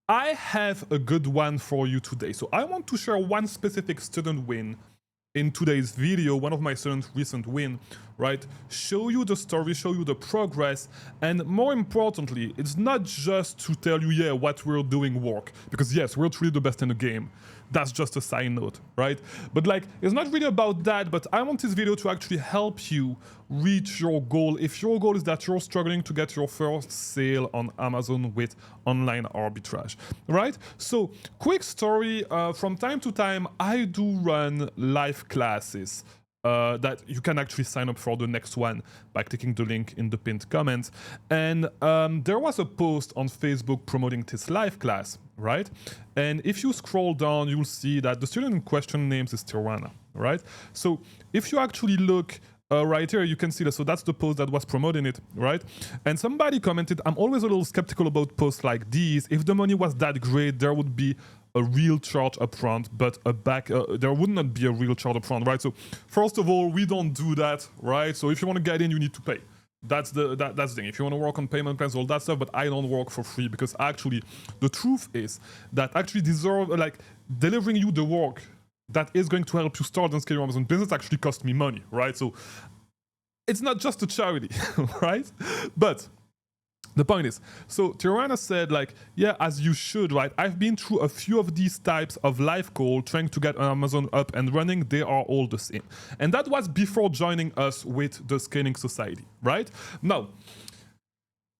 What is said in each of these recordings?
I have a good one for you today. So I want to share one specific student win in today's video, one of my students' recent win, right? Show you the story, show you the progress, and more importantly, it's not just to tell you, yeah, what we're doing work, because yes, we're truly the best in the game. That's just a side note, right? But like, it's not really about that, but I want this video to actually help you reach your goal. If your goal is that you're struggling to get your first sale on Amazon with online arbitrage, right? So quick story, from time to time, I do run live classes that you can actually sign up for the next one by clicking the link in the pinned comment. And there was a post on Facebook promoting this live class, right? And if you scroll down, you'll see that the student in question names is Tijuana, right? So if you actually look right here, you can see that. So that's the post that was promoting it, right? And somebody commented, I'm always a little skeptical about posts like these. If the money was that great, there would be a real charge upfront, but there would not be a real charge upfront, right? So first of all, we don't do that, right? So if you want to get in, you need to pay. That's the thing. If you want to work on payment plans, all that stuff, but I don't work for free, because actually the truth is that actually delivering you the work that is going to help you start and scale your Amazon business actually cost me money, right? So it's not just a charity, right? But the point is, so Tijuana said, like, yeah, as you should, right? I've been through a few of these types of live call trying to get Amazon up and running. They are all the same. And that was before joining us with the Scaling Society, right? Now,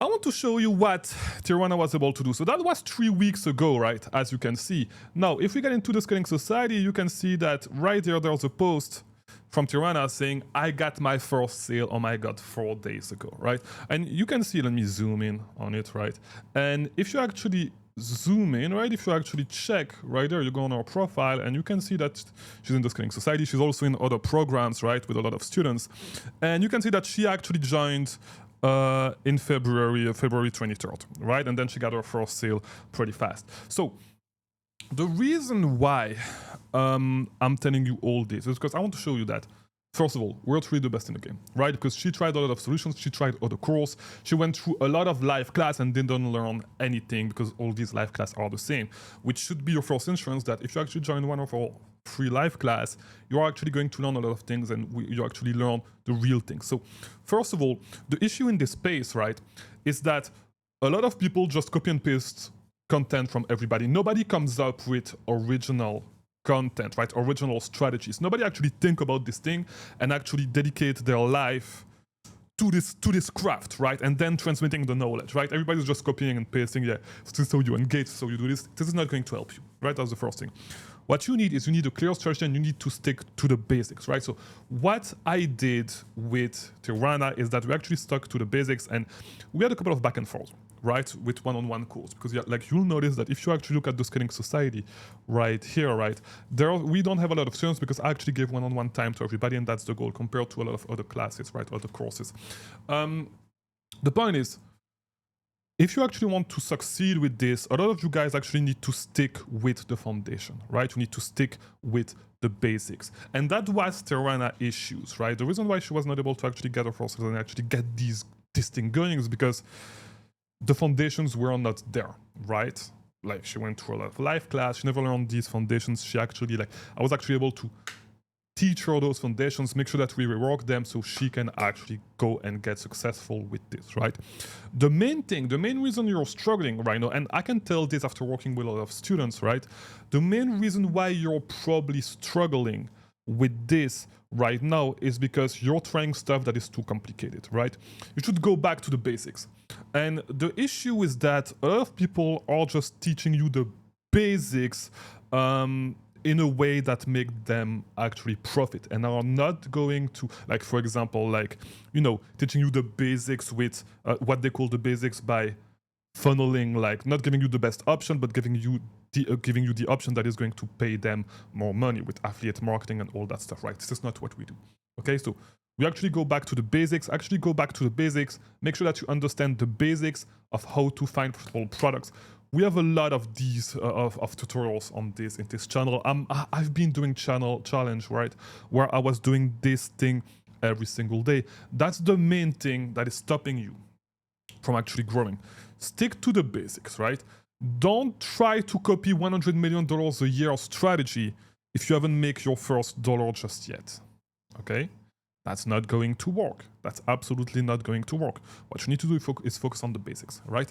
I want to show you what Tijuana was able to do. So that was 3 weeks ago, right? As you can see. Now, if we get into the Scaling Society, you can see that right there, there's a post from Tijuana saying, I got my first sale, oh my God, 4 days ago, right? And you can see, let me zoom in on it, right? And if you actually zoom in, right, if you actually check right there, you go on her profile and you can see that she's in the Scaling Society. She's also in other programs, right, with a lot of students. And you can see that she actually joined in February 23rd, right? And then she got her first sale pretty fast. So the reason why I'm telling you all this is because I want to show you that, first of all, we're truly the best in the game, right? Because she tried a lot of solutions, she tried other courses, she went through a lot of live class and didn't learn anything, because all these live classes are the same, which should be your first insurance that if you actually join one of our free live class, you're actually going to learn a lot of things, and you actually learn the real things. So first of all, the issue in this space, right, is that a lot of people just copy and paste content from everybody. Nobody comes up with original content, right? Original strategies. Nobody actually think about this thing and actually dedicate their life to this craft, right? And then transmitting the knowledge, right? Everybody's just copying and pasting, yeah, so you engage, so you do this. This is not going to help you, right? That's the first thing. What you need is you need a clear strategy, and you need to stick to the basics, right? So what I did with Tijuana is that we actually stuck to the basics, and we had a couple of back and forth, right, with one-on-one calls, because like you'll notice that if you actually look at the Scaling Society right here, right, we don't have a lot of students because I actually gave one-on-one time to everybody, and that's the goal compared to a lot of other classes, right, other courses. The point is, if you actually want to succeed with this, a lot of you guys actually need to stick with the foundation, right? You need to stick with the basics. And that was Tijuana's issues, right? The reason why she was not able to actually get her first and actually get this thing going is because the foundations were not there, right? Like, she went through a lot of live class, she never learned these foundations. She actually, I was actually able to teach her those foundations, make sure that we rework them so she can actually go and get successful with this, right? The main reason you're struggling right now, and I can tell this after working with a lot of students, right? The main reason why you're probably struggling with this right now is because you're trying stuff that is too complicated, right? You should go back to the basics. And the issue is that a lot of people are just teaching you the basics in a way that make them actually profit, and are not going to, like, for example, like, you know, teaching you the basics with what they call the basics by funneling, like not giving you the best option, but giving you the option that is going to pay them more money with affiliate marketing and all that stuff, right? This is not what we do. Okay, so we actually go back to the basics, make sure that you understand the basics of how to find profitable products. We have a lot of these of tutorials on this in this channel. I've been doing channel challenge, right, where I was doing this thing every single day. That's the main thing that is stopping you from actually growing. Stick to the basics, right? Don't try to copy $100 million a year strategy if you haven't made your first dollar just yet, okay? That's not going to work. That's absolutely not going to work. What you need to do is focus on the basics, right?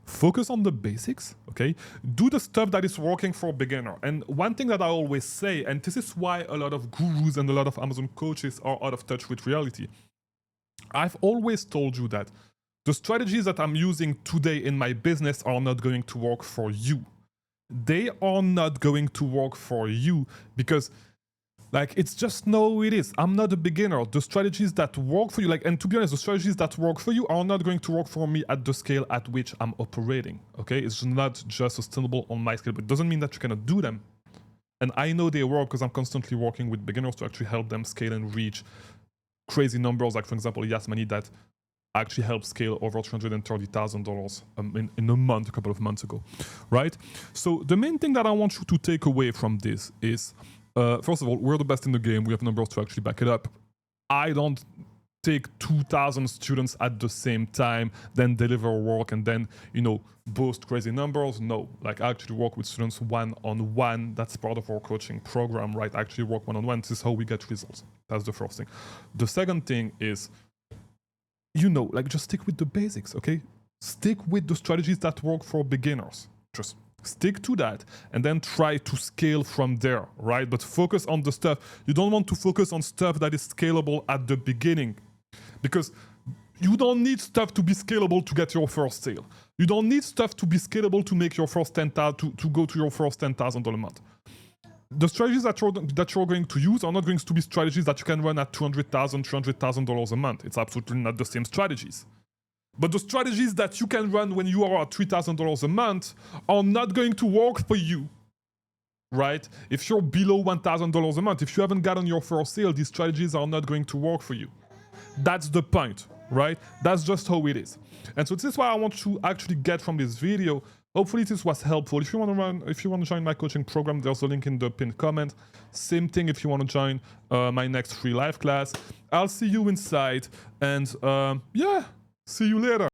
Focus on the basics, okay? Do the stuff that is working for a beginner. And one thing that I always say, and this is why a lot of gurus and a lot of Amazon coaches are out of touch with reality. I've always told you that the strategies that I'm using today in my business are not going to work for you. They are not going to work for you because like, it's just no, it is. I'm not a beginner. The strategies that work for you, like, and to be honest, the strategies that work for you are not going to work for me at the scale at which I'm operating, okay? It's not just sustainable on my scale, but it doesn't mean that you cannot do them. And I know they work because I'm constantly working with beginners to actually help them scale and reach crazy numbers, like, for example, Yasmani, that actually helped scale over $330,000 in a month, a couple of months ago, right? So the main thing that I want you to take away from this is, first of all, we're the best in the game. We have numbers to actually back it up. I don't take 2,000 students at the same time, then deliver work and then, you know, boast crazy numbers. No, like I actually work with students one-on-one. That's part of our coaching program, right? I actually work one-on-one. This is how we get results. That's the first thing. The second thing is, you know, like just stick with the basics, okay? Stick with the strategies that work for beginners. Just stick to that and then try to scale from there, right? But focus on the stuff. You don't want to focus on stuff that is scalable at the beginning because you don't need stuff to be scalable to get your first sale. You don't need stuff to be scalable to make your first $10,000 to go to your first $10,000 a month. The strategies that you're going to use are not going to be strategies that you can run at $200,000, $300,000 a month. It's absolutely not the same strategies. But the strategies that you can run when you are at $3,000 a month are not going to work for you, right? If you're below $1,000 a month, if you haven't gotten your first sale, these strategies are not going to work for you. That's the point, right? That's just how it is. And so this is what I want to actually get from this video. Hopefully this was helpful. If you want to join my coaching program, there's a link in the pinned comment. Same thing if you want to join my next free live class. I'll see you inside, and yeah. See you later.